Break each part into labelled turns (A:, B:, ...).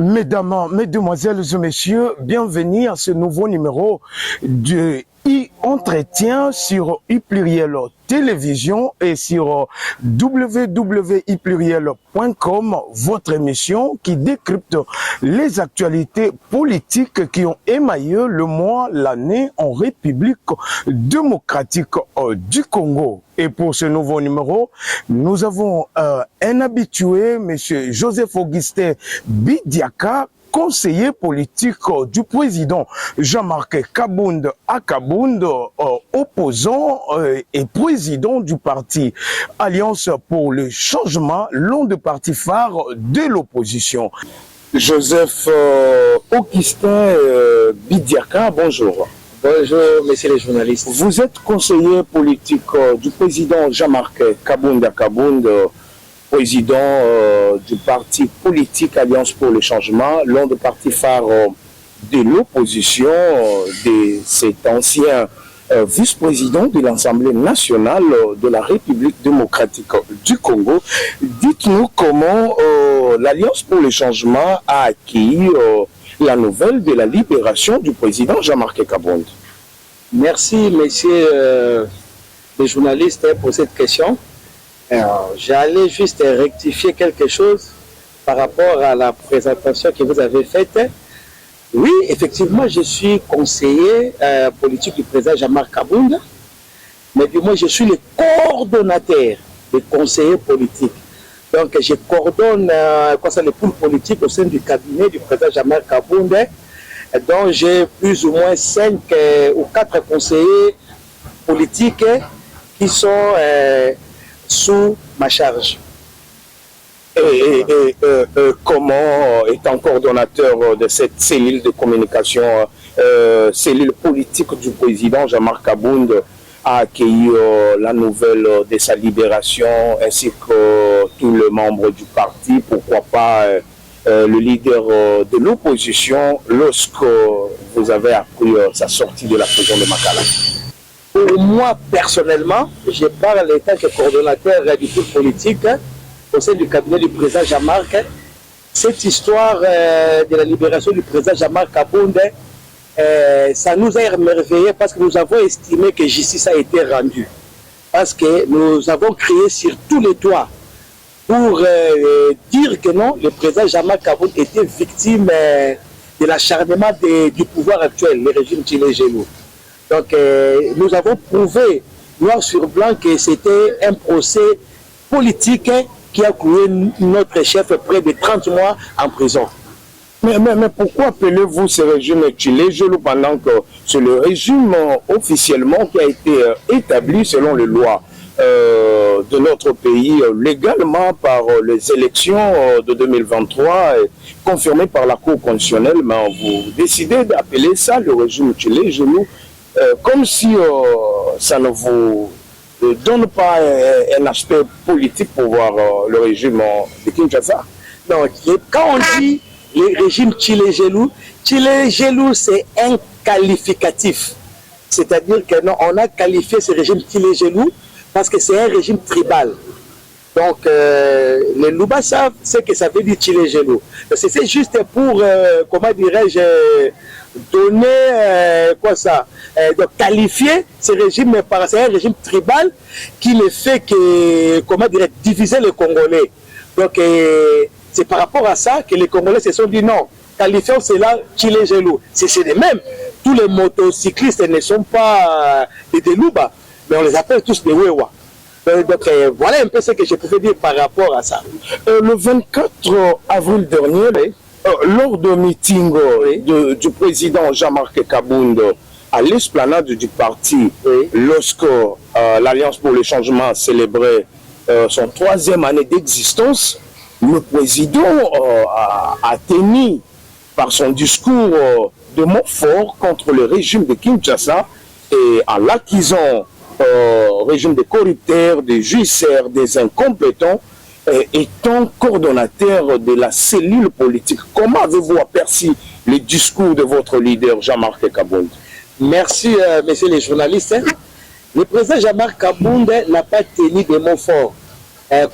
A: Mesdames, Mesdemoiselles et Messieurs, bienvenue à ce nouveau numéro de entretien sur ipluriel télévision et sur www.ipluriel.com, votre émission qui décrypte les actualités politiques qui ont émaillé le mois, l'année en République démocratique du Congo. Et pour ce nouveau numéro, nous avons un habitué, M. Joseph-Augustin Bidiaka, conseiller politique du président Jean-Marc Kabound à Kabound, opposant et président du parti Alliance pour le changement, l'un des partis phares de l'opposition. Joseph Augustin Bidiaka, bonjour.
B: Bonjour, messieurs les journalistes.
A: Vous êtes conseiller politique du président Jean-Marc Kabound à Kabound, président du parti politique Alliance pour le changement, l'un des partis phares de l'opposition, de cet ancien vice-président de l'Assemblée nationale de la République démocratique du Congo. Dites-nous comment l'Alliance pour le changement a accueilli la nouvelle de la libération du président Jean-Marc Kabound.
B: Merci, messieurs les journalistes, pour cette question. J'allais juste rectifier quelque chose par rapport à la présentation que vous avez faite. Oui, effectivement, je suis conseiller politique du président Jean-Marc Kabound, mais du moins, je suis le coordonnateur des conseillers politiques. Donc, je coordonne les pôles politiques au sein du cabinet du président Jean-Marc Kabound, dont j'ai plus ou moins 5 ou 4 conseillers politiques qui sont sous ma charge.
A: Et comment, étant coordonnateur de cette cellule de communication, cellule politique du président Jean-Marc Kabound, a accueilli la nouvelle de sa libération, ainsi que tous les membres du parti, pourquoi pas le leader de l'opposition, lorsque vous avez appris sa sortie de la prison de Makala?
B: Pour moi, personnellement, je parle en tant que coordonnateur du groupe politique au sein du cabinet du président Jean-Marc. Cette histoire de la libération du président Jean-Marc Kabound, ça nous a émerveillés parce que nous avons estimé que justice a été rendue. Parce que nous avons crié sur tous les toits pour dire que non, le président Jean-Marc Kabound était victime de l'acharnement du pouvoir actuel, le régime Tshilé-Gelou. Donc, nous avons prouvé, noir sur blanc, que c'était un procès politique qui a cloué notre chef près de 30 mois en prison.
A: Mais pourquoi appelez-vous ce régime Tshilé-Gelou pendant que c'est le régime officiellement qui a été établi selon les lois de notre pays, légalement par les élections de 2023, confirmées par la Cour constitutionnelle, mais vous décidez d'appeler ça le régime Tshilé-Gelou, comme si ça ne vous donne pas un aspect politique pour voir le régime de Kinshasa.
B: Non, quand on dit le régime Tshilé-Gelou, Tshilé-Gelou c'est un qualificatif. C'est-à-dire que non, on a qualifié ce régime Tshilé-Gelou parce que c'est un régime tribal. Donc, les Louba savent ce que ça veut dire Tshilé-Gelou. C'est juste pour, comment dirais-je, donner de qualifier ce régime, c'est un régime tribal qui ne fait que, comment dirais, diviser les Congolais. Donc c'est par rapport à ça que les Congolais se sont dit non, qualifions cela Tshilé-Gelou. C'est les mêmes. Tous les motocyclistes ne sont pas des Louba, mais on les appelle tous des Wewa. Donc voilà un peu ce que je pouvais dire par rapport à ça.
A: Le 24 avril dernier, lors d'un meeting du président Jean-Marc Kabound à l'esplanade du parti, lorsque l'Alliance pour le changement célébrait son 3e année d'existence, le président a tenu par son discours de mots forts contre le régime de Kinshasa et en l'accusant régime des corrupteurs, des jouisseurs, des incompétents, étant coordonnateur de la cellule politique. Comment avez-vous aperçu le discours de votre leader Jean-Marc Kabound?
B: Merci, messieurs les journalistes. Le président Jean-Marc Kabound n'a pas tenu des mots forts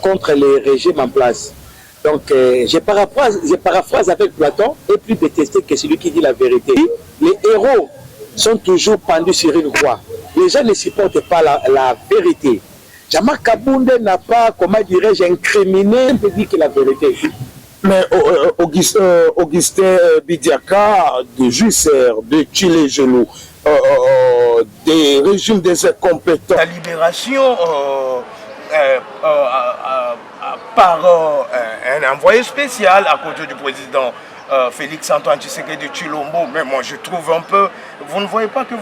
B: contre les régimes en place. Donc, je paraphrase avec Platon, est plus détesté que celui qui dit la vérité. Les héros sont toujours pendus sur une croix. Les gens ne supportent pas la vérité. Jean-Marc Kaboundé n'a pas, comment dirais-je, incriminé, on peut dire que la vérité.
A: Mais Augustin Bidiaka, de Jusser, de Chile Genoux, des régimes des incompétents. La libération par un envoyé spécial à côté du président Félix Antoine Tshisekedi de Chilombo, mais moi je trouve un peu, vous ne voyez pas que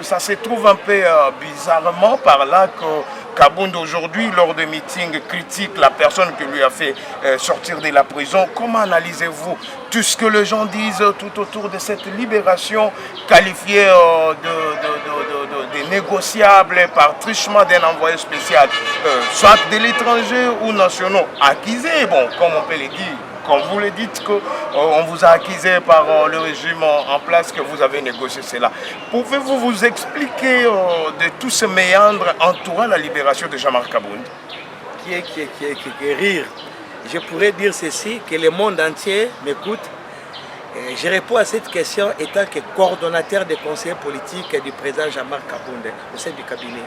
A: ça se trouve un peu bizarrement par là que Kaboundé aujourd'hui, lors de meetings, critique la personne qui lui a fait sortir de la prison. Comment analysez-vous tout ce que les gens disent tout autour de cette libération qualifiée de négociable par trichement d'un envoyé spécial, soit de l'étranger ou nationaux, accusés, bon, comme on peut le dire. Quand vous le dites qu'on vous a accusé par le régime en place, que vous avez négocié cela. Pouvez-vous vous expliquer de tous ces méandres entourant la libération de Jean-Marc Kaboundé?
C: Qui rire. Je pourrais dire ceci, que le monde entier m'écoute. Je réponds à cette question étant que coordonnateur des conseillers politiques du président Jean-Marc Kaboundé au sein du cabinet.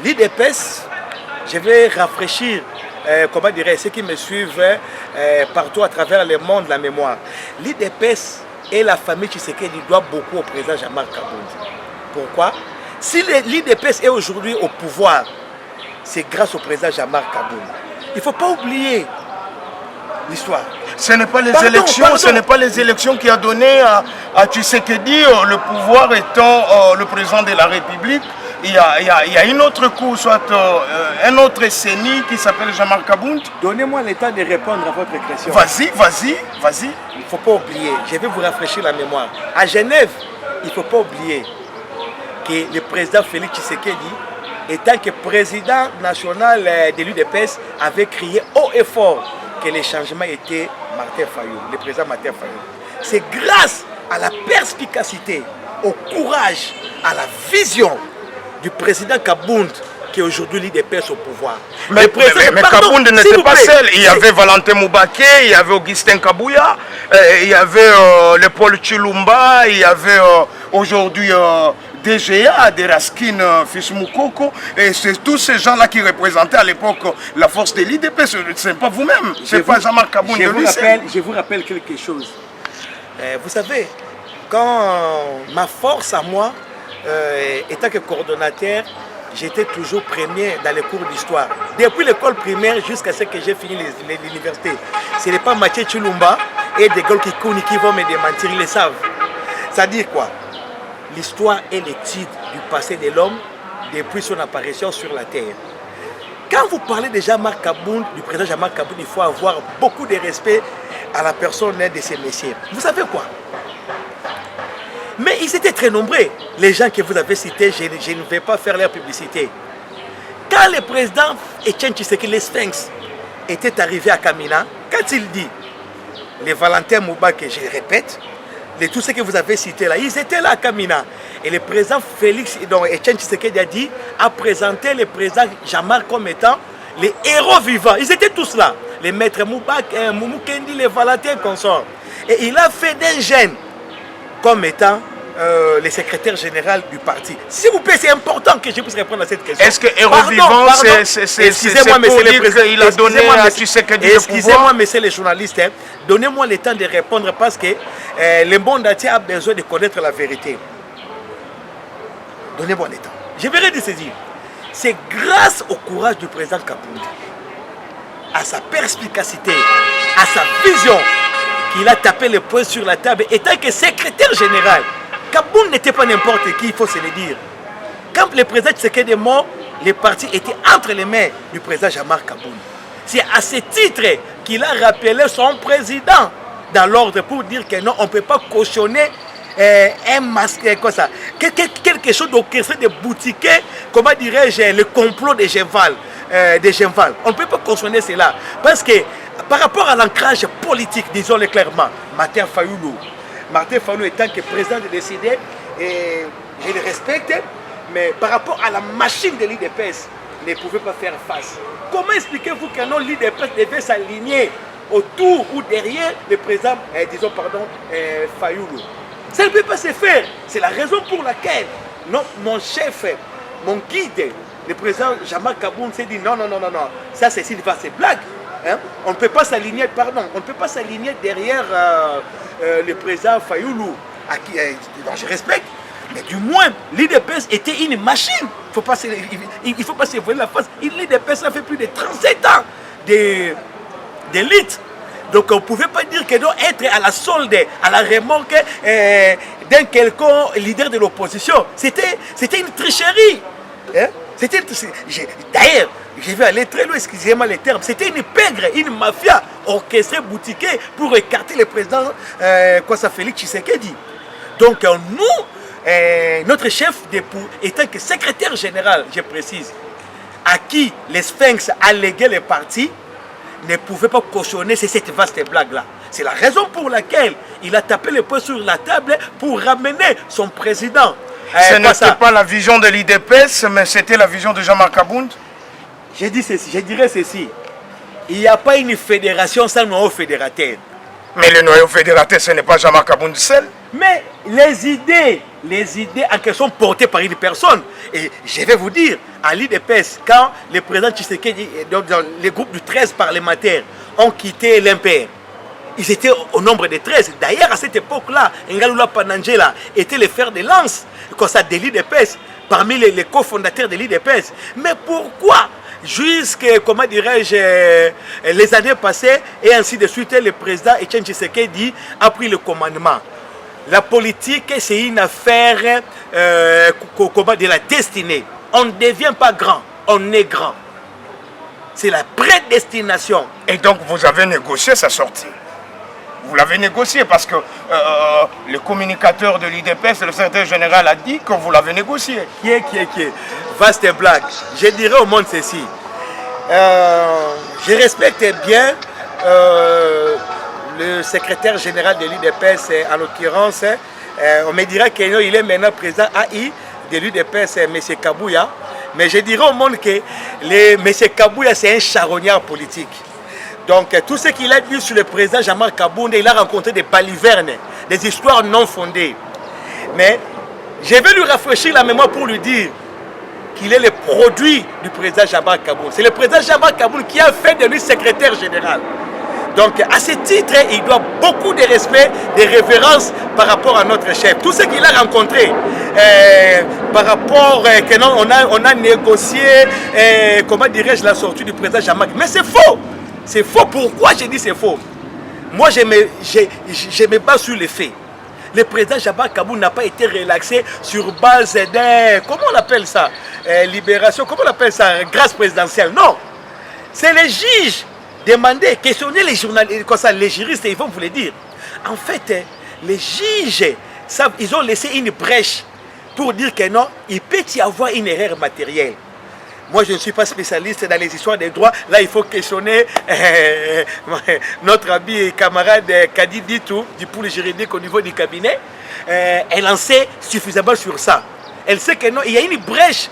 C: L'IDPS, je vais rafraîchir comment dirais-je, ceux qui me suivent partout à travers le monde, la mémoire. L'IDPS et la famille Tshisekedi doivent beaucoup au président Jean-Marc Kaboundé. Pourquoi? Si l'IDPS est aujourd'hui au pouvoir, c'est grâce au président Jean-Marc Kaboundé. Il ne faut pas oublier l'histoire.
A: Ce n'est pas les élections, ce n'est pas les élections qui a donné à Tshisekedi le pouvoir étant le président de la République. Il y a une autre cour, soit un autre CENI qui s'appelle Jean-Marc Kaboundé.
C: Donnez-moi le temps de répondre à votre question.
A: Vas-y.
C: Il ne faut pas oublier, je vais vous rafraîchir la mémoire. À Genève, il ne faut pas oublier que le président Félix Tshisekedi, étant que président national de l'UDPS, avait crié haut et fort que les changements étaient Martin Fayou, le président Martin Fayou. C'est grâce à la perspicacité, au courage, à la vision du président Kaboundé qui est aujourd'hui l'IDPS au pouvoir.
A: Mais Kaboundé n'était pas seul. Il y avait Valentin Moubaké, il y avait Augustin Kabouya, il y avait le Paul Chilumba, il y avait aujourd'hui DGA, Deraskine Fishmoukoko, et c'est tous ces gens-là qui représentaient à l'époque la force de l'IDPS. Ce n'est pas vous-même, ce n'est pas Jean-Marc Kaboundé.
C: Je vous rappelle quelque chose. Vous savez, quand ma force à moi, étant que coordonnateur, j'étais toujours premier dans les cours d'histoire. Depuis l'école primaire jusqu'à ce que j'ai fini l'université. Ce n'est pas Mathieu Chilumba et des gars qui vont me démentir, ils le savent. C'est-à-dire quoi? L'histoire est l'étude du passé de l'homme depuis son apparition sur la terre. Quand vous parlez de Jean-Marc Kaboundé, du président Jean-Marc Kaboundé, il faut avoir beaucoup de respect à la personne de ces messieurs. Vous savez quoi? Mais ils étaient très nombreux, les gens que vous avez cités, je ne vais pas faire leur publicité. Quand le président Etienne Tshisekedi, le Sphinx, était arrivé à Kamina, quand il dit, les Valentin Moubaké, je le répète, tous ceux que vous avez cités là, ils étaient là à Kamina. Et le président Félix, donc Etienne Tshisekedi a présenté le président Jean-Marc comme étant les héros vivants. Ils étaient tous là, les maîtres Moubaké, Moumou Kendi, les Valentin consorts. Et il a fait d'un jeune comme étant le secrétaire général du parti. S'il vous plaît, c'est important que je puisse répondre à cette question.
A: Est-ce que héros vivant, excusez-moi, monsieur le président, il a donné à Tshisekedi le pouvoir?
C: Excusez-moi, monsieur les journalistes, hein, donnez-moi le temps de répondre parce que le monde entier a besoin de connaître la vérité. Donnez-moi le temps. Je vais dire ceci. C'est grâce au courage du président Kaboundé, à sa perspicacité, à sa vision, qu'il a tapé le poing sur la table, étant que secrétaire général. Kaboundé n'était pas n'importe qui, il faut se le dire. Quand le président Tshisekedi est mort, le parti était entre les mains du président Jean-Marc Kaboundé. C'est à ce titre qu'il a rappelé son président dans l'ordre pour dire que non, on ne peut pas cautionner un masque comme ça. Quelque chose d'orchestré, de boutiqué, comment dirais-je, le complot de Genval. On ne peut pas cautionner cela. Parce que par rapport à l'ancrage politique, disons-le clairement, Martin Fayulu étant que président de décider, et je le respecte, mais par rapport à la machine de l'IDPS, ne pouvaient pas faire face. Comment expliquez-vous que non, l'IDPS devait s'aligner autour ou derrière le président, Fayoulou? Ça ne peut pas se faire. C'est la raison pour laquelle mon chef, mon guide, le président Jean-Marc Kaboun s'est dit non, ça c'est blague. Hein? On ne peut pas s'aligner, derrière le président Fayoulou, à qui je respecte. Mais du moins, l'IDPS était une machine. Il ne faut pas se voiler la face. L'IDPS a fait plus de 37 ans d'élite. Donc on ne pouvait pas dire que non, être à la solde, à la remorque d'un quelconque leader de l'opposition. C'était une tricherie. Hein? D'ailleurs, je vais aller très loin, excusez-moi les termes. C'était une pègre, une mafia orchestrée, boutiquée pour écarter le président Félix Tshisekedi. Donc nous, notre chef étant que secrétaire général, je précise, à qui les Sphinx alléguaient les partis, ne pouvait pas cautionner cette vaste blague-là. C'est la raison pour laquelle il a tapé le poing sur la table pour ramener son président.
A: Ce n'était pas la vision de l'IDPS, mais c'était la vision de Jean-Marc Kabound.
C: Je dirais ceci. Il n'y a pas une fédération sans noyau fédérateur.
A: Mais le noyau fédérateur, ce n'est pas Jean-Marc Kabound seul.
C: Mais les idées en question portées par une personne. Et je vais vous dire, à l'IDPS, quand le président Tshisekedi, dans les groupes de 13 parlementaires, ont quitté l'Impair, ils étaient au nombre de 13. D'ailleurs, à cette époque-là, Ngalula Panangela était le fer de lance de l'IDPS, parmi les cofondateurs de l'IDPS. Mais pourquoi jusqu'à, comment dirais-je, les années passées, et ainsi de suite, le président Etienne Tshisekedi a pris le commandement? La politique, c'est une affaire de la destinée. On ne devient pas grand, on est grand. C'est la prédestination.
A: Et donc, vous avez négocié sa sortie. Vous l'avez négocié parce que le communicateur de l'IDPS, le secrétaire général, a dit que vous l'avez négocié.
C: Qui est vaste blague. Je dirais au monde ceci. Je respecte bien le secrétaire général de l'UDPS, en l'occurrence, on me dira qu'il est maintenant président AI de l'UDPS, M. Kabouya. Mais je dirais au monde que M. Kabouya, c'est un charognard politique. Donc, tout ce qu'il a dit sur le président Jean-Marc Kabound, il a rencontré des balivernes, des histoires non fondées. Mais je vais lui rafraîchir la mémoire pour lui dire qu'il est le produit du président Jean-Marc Kabound. C'est le président Jean-Marc Kabound qui a fait de lui secrétaire général. Donc, à ce titre, il doit beaucoup de respect, de révérence par rapport à notre chef. Tout ce qu'il a rencontré, par rapport que non, on a négocié, comment dirais-je, la sortie du président Jean-Marc. Mais c'est faux. C'est faux. Pourquoi j'ai dit c'est faux? Moi, je me base sur les faits. Le président Jean-Marc Kabound n'a pas été relaxé sur base d'un, comment on appelle ça, libération, comment on appelle ça, grâce présidentielle. Non. C'est les juges. Demandez, questionnez les journalistes, les juristes, ils vont vous le dire. En fait, les juges, ils ont laissé une brèche pour dire que non, il peut y avoir une erreur matérielle. Moi, je ne suis pas spécialiste dans les histoires des droits. Là, il faut questionner notre ami et camarade Kadi Ditou, du pôle juridique au niveau du cabinet. Elle en sait suffisamment sur ça. Elle sait que non, il y a une brèche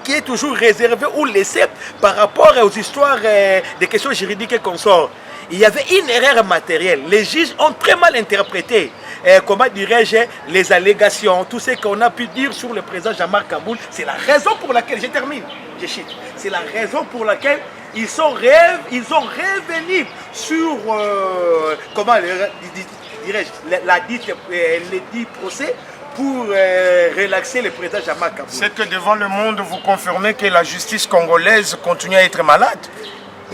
C: qui est toujours réservé ou laissé par rapport aux histoires des questions juridiques et consorts. Il y avait une erreur matérielle. Les juges ont très mal interprété, comment dirais-je, les allégations, tout ce qu'on a pu dire sur le président Jean-Marc Kabound. C'est la raison pour laquelle, je termine, c'est la raison pour laquelle ils ont revenu sur, comment dirais-je, les dits procès, pour relaxer le président Jean-Marc Kabound.
A: C'est que devant le monde, vous confirmez que la justice congolaise continue à être malade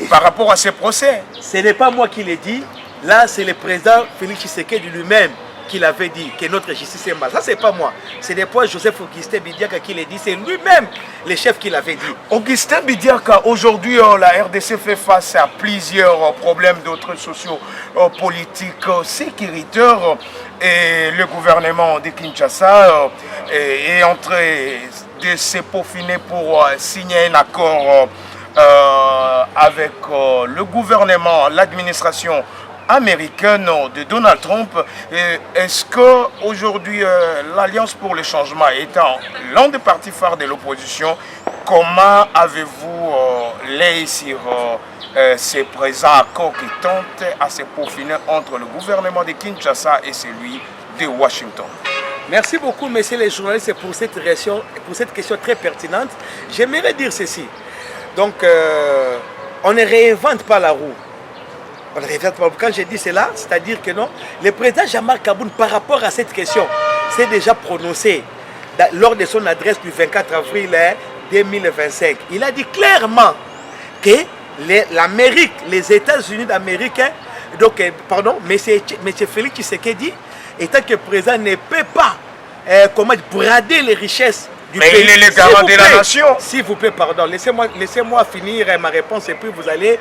A: par rapport à ces procès.
C: Ce n'est pas moi qui l'ai dit. Là, c'est le président Félix Tshisekedi lui-même qui l'avait dit, que notre justice est malade. Ça, ce n'est pas moi. Ce n'est pas Joseph Augustin Bidiaka qui l'a dit. C'est lui-même, le chef, qui l'avait dit.
A: Augustin Bidiaka, aujourd'hui, la RDC fait face à plusieurs problèmes d'autres sociaux, politiques, sécuritaires. Et le gouvernement de Kinshasa est en train de se peaufiner pour signer un accord avec le gouvernement, l'administration américaine de Donald Trump. Est-ce qu'aujourd'hui, l'Alliance pour le changement étant l'un des partis phares de l'opposition,
D: Comment avez-vous l'œil sur ces présents accords qui tentent à se peaufiner entre le gouvernement de Kinshasa et celui de Washington?
C: Merci beaucoup, messieurs les journalistes, pour cette question très pertinente. J'aimerais dire ceci. Donc, on ne réinvente pas la roue. On ne réinvente pas. Quand je dis cela, c'est-à-dire que non, le président Jean-Marc Kaboun, par rapport à cette question, s'est déjà prononcé lors de son adresse du 24 avril 2025. Il a dit clairement que l'Amérique, les États-Unis d'Amérique, donc, pardon, M. Félix Tshisekedi, étant que président, ne peut pas brader les richesses du pays.
D: Mais il est le garant de la nation.
C: S'il vous plaît, pardon, laissez-moi finir ma réponse et puis vous allez,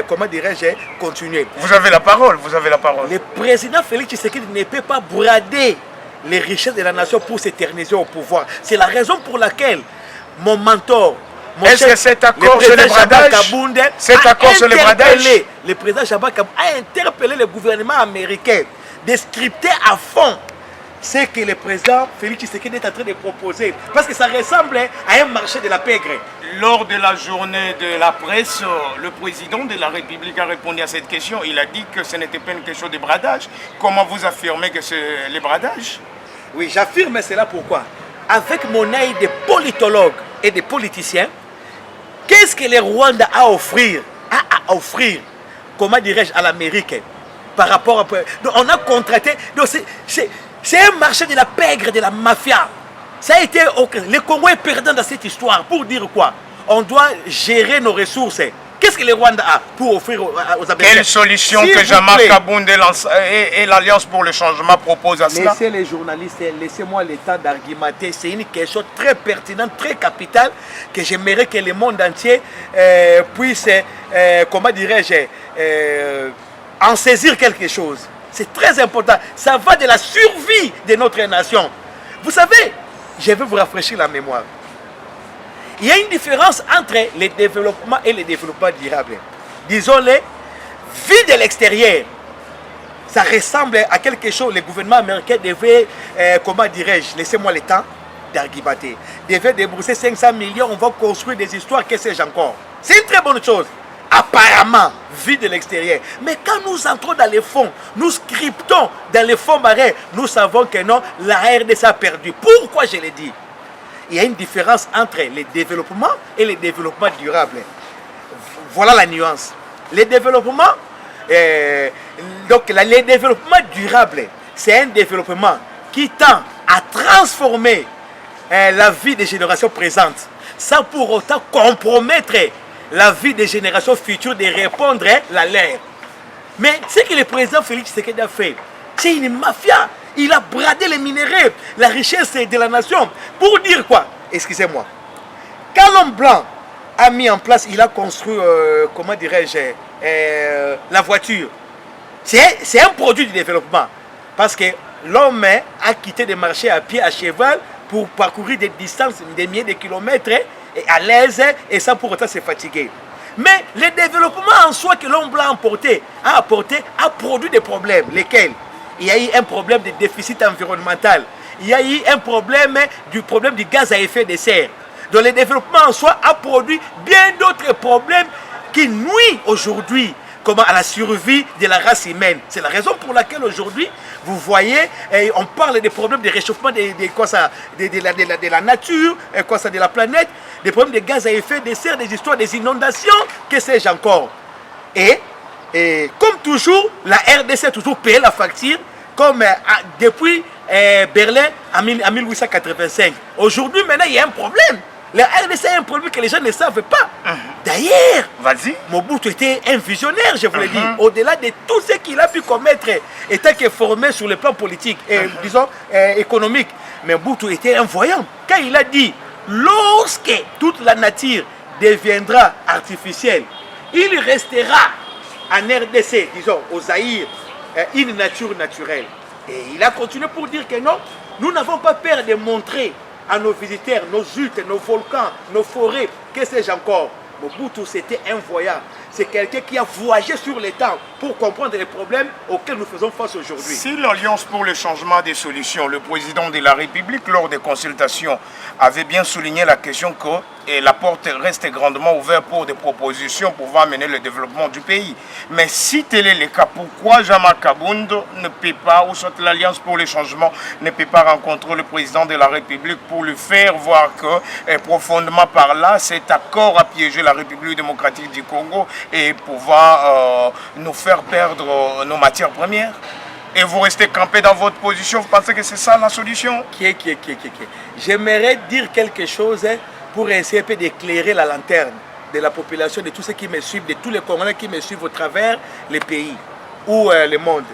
C: comment dirais-je, continuer.
D: Vous avez la parole, vous avez la parole.
C: Le président Félix Tshisekedi ne peut pas brader les richesses de la nation pour s'éterniser au pouvoir. C'est la raison pour laquelle mon mentor,
D: est-ce que cet accord sur le bradage,
C: le président Jean-Marc Kaboun a interpellé le gouvernement américain de scripter à fond ce que le président Félix Tshisekedi est en train de proposer. Parce que ça ressemble à un marché de la pègre.
D: Lors de la journée de la presse, le président de la République a répondu à cette question. Il a dit que ce n'était pas une question de bradage. Comment vous affirmez que c'est le bradage?
C: Oui, j'affirme cela pourquoi? Avec mon œil de politologue et de politicien, qu'est-ce que le Rwanda a à offrir, comment dirais-je, à l'Amérique par rapport à... Donc, on a contracté... C'est un marché de la pègre, de la mafia. Ça a été... Le Congo est perdant dans cette histoire. Pour dire quoi? On doit gérer nos ressources. Qu'est-ce que le Rwanda a pour offrir aux Américains?
D: Quelle solution que Jean-Marc Kaboun et l'Alliance pour le changement proposent à cela?
C: Laissez les journalistes, laissez-moi le temps d'argumenter. C'est une question très pertinente, très capitale, que j'aimerais que le monde entier puisse, comment dirais-je, en saisir quelque chose. C'est très important. Ça va de la survie de notre nation. Vous savez, je vais vous rafraîchir la mémoire. Il y a une différence entre le développement et le développement durable. Disons-le, vu de l'extérieur, ça ressemble à quelque chose. Le gouvernement américain devait, comment dirais-je, laissez-moi le temps d'argumenter, devait débourser 500 millions, on va construire des histoires, que sais-je encore. C'est une très bonne chose, apparemment, vu de l'extérieur. Mais quand nous entrons dans les fonds, nous scriptons dans les fonds marins, nous savons que non, la RDC a perdu. Pourquoi je l'ai dit? Il y a une différence entre le développement et le développement durable. Voilà la nuance. Le développement, le développement durable, c'est un développement qui tend à transformer la vie des générations présentes, sans pour autant compromettre la vie des générations futures de répondre à l'air. Mais ce que le président Félix Tshisekedi a fait, c'est une mafia. Il a bradé les minéraux, la richesse de la nation. Pour dire quoi? Excusez-moi. Quand l'homme blanc a mis en place, il a construit, comment dirais-je, la voiture. C'est un produit du développement. Parce que l'homme a quitté des marchés à pied, à cheval, pour parcourir des distances, des milliers de kilomètres, et à l'aise, et sans pour autant se fatiguer. Mais le développement en soi que l'homme blanc a produit des problèmes. Lesquels? Il y a eu un problème de déficit environnemental. Il y a eu un problème du gaz à effet de serre. Donc le développement en soi a produit bien d'autres problèmes qui nuisent aujourd'hui à la survie de la race humaine. C'est la raison pour laquelle aujourd'hui, vous voyez, on parle des problèmes de réchauffement de la nature, de la planète, des problèmes de gaz à effet de serre, des histoires des inondations, que sais-je encore. Et comme toujours, la RDC a toujours payé la facture, comme depuis Berlin en 1885. Aujourd'hui, maintenant, il y a un problème. La RDC a un problème que les gens ne savent pas. D'ailleurs, Mobutu était un visionnaire, je vous l'ai dit. Au-delà de tout ce qu'il a pu commettre, étant que formé sur le plan politique et, disons, économique, Mobutu était un voyant. Quand il a dit, lorsque toute la nature deviendra artificielle, il restera en RDC, disons, au Zaïre, une nature naturelle. Et il a continué pour dire que non, nous n'avons pas peur de montrer à nos visiteurs, nos huttes, nos volcans, nos forêts, que sais-je encore. Mobutu, c'était un voyant. C'est quelqu'un qui a voyagé sur le temps pour comprendre les problèmes auxquels nous faisons face aujourd'hui.
D: Si l'Alliance pour le changement des solutions, le président de la République, lors des consultations, avait bien souligné la question que la porte reste grandement ouverte pour des propositions pouvant mener le développement du pays. Mais si tel est le cas, pourquoi Jean-Marc Kabound ne peut pas, ou soit l'Alliance pour le changement ne peut pas rencontrer le président de la République pour lui faire voir que profondément par là, cet accord a piégé la République démocratique du Congo et pouvoir nous faire perdre nos matières premières? Et vous restez campé dans votre position, vous pensez que c'est ça la solution?
C: J'aimerais dire quelque chose pour essayer d'éclairer la lanterne de la population, de tous ceux qui me suivent, de tous les Congolais qui me suivent au travers les pays ou le monde.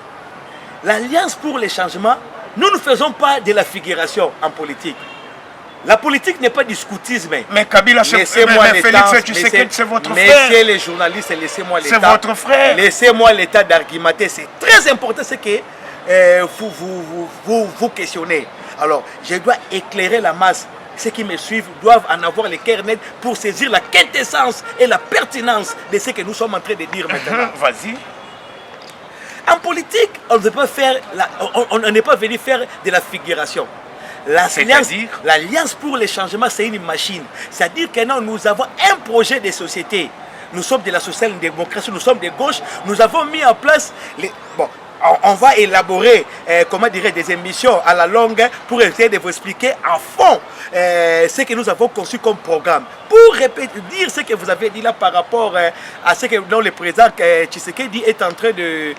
C: L'Alliance pour les changements, nous ne faisons pas de la figuration en politique. La politique n'est pas du scoutisme.
D: Mais Kabila,
C: laissez-moi
D: Félix, tu sais que c'est votre frère.
C: Messieurs les journalistes, laissez-moi l'État.
D: C'est votre frère.
C: Laissez-moi l'État d'argumenter. C'est très important ce que vous questionnez. Alors, je dois éclairer la masse. Ceux qui me suivent doivent en avoir les cœurs nets pour saisir la quintessence et la pertinence de ce que nous sommes en train de dire maintenant.
D: Vas-y.
C: En politique, on ne peut pas faire on n'est pas venu faire de la figuration. L'Alliance pour les changements, c'est une machine. C'est-à-dire que nous avons un projet de société. Nous sommes de la social-démocratie, nous sommes de gauche. Nous avons mis en place on va élaborer, des émissions à la longue pour essayer de vous expliquer à fond ce que nous avons conçu comme programme. Pour dire ce que vous avez dit là par rapport à ce que le président Tshisekedi est en train de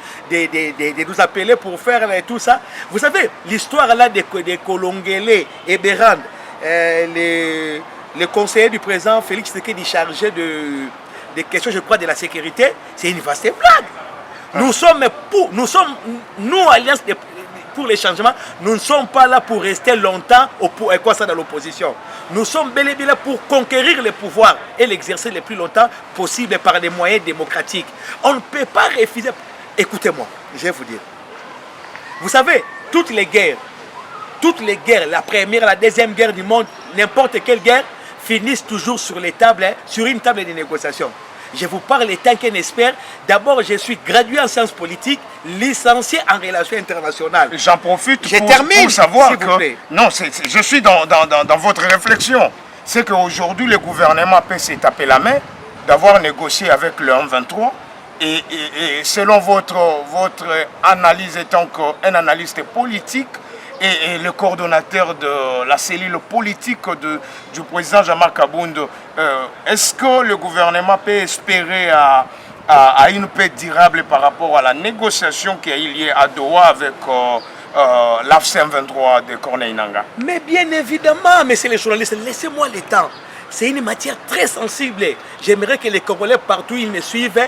C: nous appeler pour faire tout ça. Vous savez, l'histoire là de Kolongele et Berand, les conseillers du président Félix Tshisekedi chargés des questions, je crois, de la sécurité, c'est une vaste blague. Nous, Alliance pour les changements, nous ne sommes pas là pour rester longtemps dans l'opposition. Nous sommes bel et bien là pour conquérir le pouvoir et l'exercer le plus longtemps possible par des moyens démocratiques. On ne peut pas refuser. Écoutez-moi, je vais vous dire. Vous savez, toutes les guerres, la première, la deuxième guerre du monde, n'importe quelle guerre, finissent toujours sur une table de négociation. Je vous parle étant qu'un expert. D'abord, je suis gradué en sciences politiques, licencié en relations internationales.
D: J'en profite pour savoir que... Non, je suis dans votre réflexion. C'est qu'aujourd'hui, le gouvernement peut se taper la main d'avoir négocié avec le M23. Et selon votre analyse étant qu'un analyste politique, et le coordonnateur de la cellule politique du président Jean-Marc Kabound, est-ce que le gouvernement peut espérer à une paix durable par rapport à la négociation qui a eu lieu à Doha avec l'AFC M23 de Corneille Nangaa? Mais
C: bien évidemment, messieurs les journalistes, laissez-moi le temps. C'est une matière très sensible. J'aimerais que les Congolais partout ils me suivent.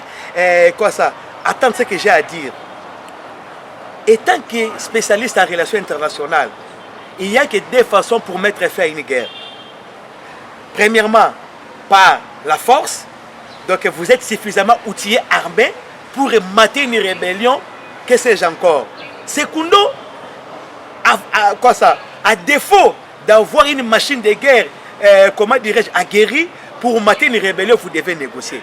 C: Attendez ce que j'ai à dire. Étant que spécialiste en relations internationales, il n'y a que deux façons pour mettre fin à une guerre. Premièrement, par la force. Donc vous êtes suffisamment outillé, armé pour mater une rébellion. Que sais-je encore? Secondo, à défaut d'avoir une machine de guerre, aguerrie, pour mater une rébellion, vous devez négocier.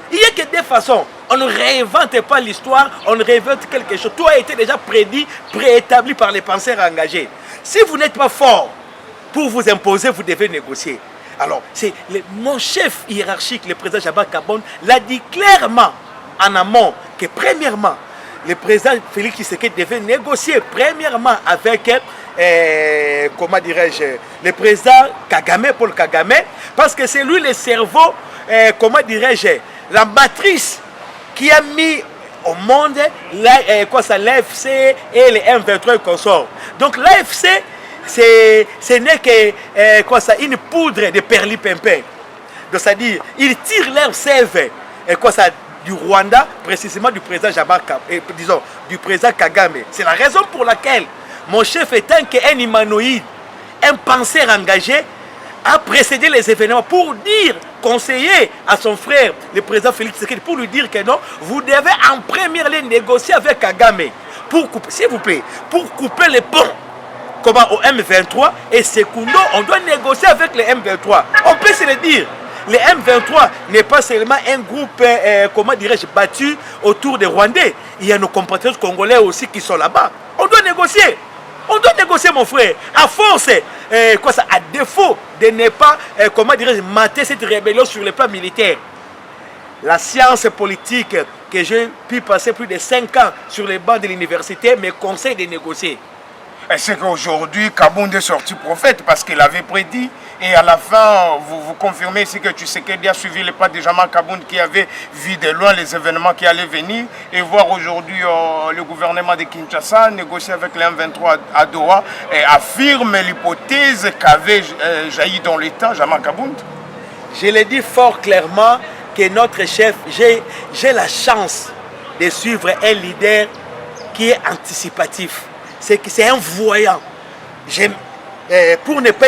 C: Il n'y a que deux façons. On ne réinvente pas l'histoire, on réinvente quelque chose. Tout a été déjà prédit, préétabli par les penseurs engagés. Si vous n'êtes pas fort pour vous imposer, vous devez négocier. Alors, mon chef hiérarchique, le président Jean-Marc Kabound, l'a dit clairement en amont que premièrement, le président Félix Tshisekedi devait négocier premièrement avec, le président Kagame, Paul Kagame, parce que c'est lui le cerveau, la matrice qui a mis au monde l'AFC et les M23 consorts. Donc l'AFC, ce n'est que une poudre de perlipimpin. Donc c'est-à-dire, ils tirent leur sève du Rwanda, précisément du président du président Kagame. C'est la raison pour laquelle mon chef étant qu'un humanoïde, un penseur engagé, a précédé les événements pour conseiller à son frère, le président Félix Tshisekedi, pour lui dire que non, vous devez en première ligne négocier avec Kagame, s'il vous plaît, pour couper les ponts au M23, et secondo, on doit négocier avec le M23. On peut se le dire. Le M23 n'est pas seulement un groupe, battu autour des Rwandais. il y a nos compatriotes congolais aussi qui sont là-bas. On doit négocier. On doit négocier, mon frère. À force, à défaut de ne pas, comment dirais-je, mater cette rébellion sur le plan militaire. La science politique, que j'ai pu passer plus de 5 ans sur les bancs de l'université, me conseille de négocier.
D: Et c'est qu'aujourd'hui, Kabound est sorti prophète parce qu'il avait prédit. Et à la fin, vous confirmez ici que Tshisekedi a suivi les pas de Jean-Marc Kabound qui avait vu de loin les événements qui allaient venir. Et voir aujourd'hui le gouvernement de Kinshasa négocier avec les M23 à Doha et affirme l'hypothèse qu'avait jailli dans l'État Jean-Marc Kabound.
C: Je l'ai dit fort clairement que notre chef, j'ai la chance de suivre un leader qui est anticipatif. C'est un voyant. Pour ne pas...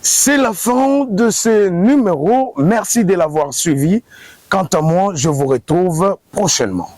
A: C'est la fin de ce numéro. Merci de l'avoir suivi. Quant à moi, je vous retrouve prochainement.